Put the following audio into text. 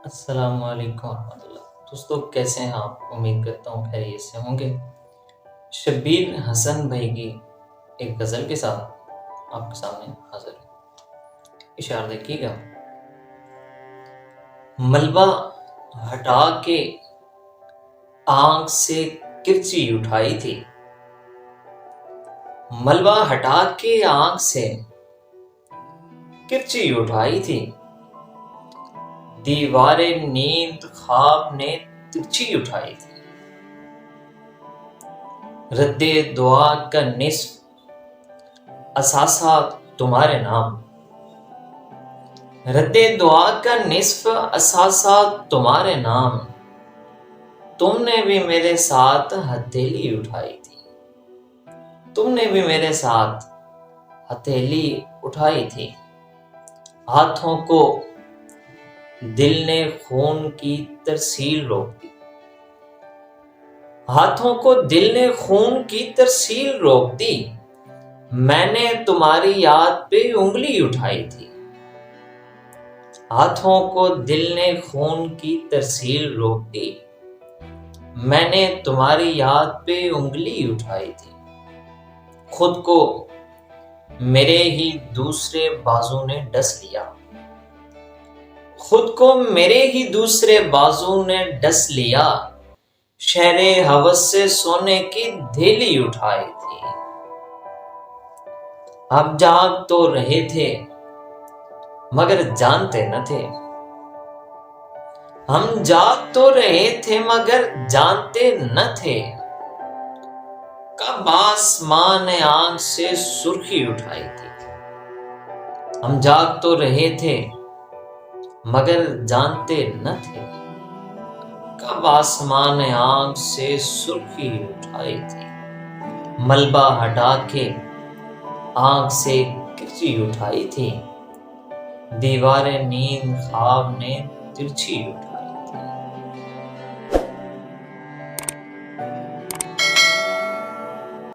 السلام علیکم ورحمۃ اللہ دوستو، کیسے ہیں آپ؟ امید کرتا ہوں خیریت سے ہوں گے۔ شبیر حسن بھائی کی ایک غزل کے ساتھ آپ کے سامنے حاضر ہے۔ اشارہ دیکھیے گا۔ ملبہ ہٹا کے آنکھ سے کرچی اٹھائی تھی، ملبہ ہٹا کے آنکھ سے کرچی اٹھائی تھی، دیوار نیند خواب نے ترچھی اٹھائی تھی، رد دعا کا نصف اثاثہ تمہارے نام، رد دعا کا نصف اثاثہ تمہارے نام، تم نے بھی میرے ساتھ ہتھیلی اٹھائی تھی، تم نے بھی میرے ساتھ ہتھیلی اٹھائی تھی، ہاتھوں کو دل نے خون کی ترسیل روک دی، ہاتھوں کو دل نے خون کی ترسیل روک دی، میں نے تمہاری یاد پہ انگلی اٹھائی تھی، ہاتھوں کو دل نے خون کی ترسیل روک دی، میں نے تمہاری یاد پہ انگلی اٹھائی تھی، خود کو میرے ہی دوسرے بازو نے ڈس لیا، خود کو میرے ہی دوسرے بازو نے ڈس لیا، شہر ہوس سے سونے کی دھیلی اٹھائی تھی، اب جاگ تو رہے تھے مگر جانتے نہ تھے، ہم جاگ تو رہے تھے مگر جانتے نہ تھے، کب آسمان نے آنکھ سے سرخی اٹھائی تھی، ہم جاگ تو رہے تھے مگر جانتے نہ تھے، کب آسمان نے آنکھ سے سرخی اٹھائی تھی، ملبہ ہٹا کے آنکھ سے کرچی اٹھائی تھی، دیوار نیند خواب نے ترچھی اٹھائی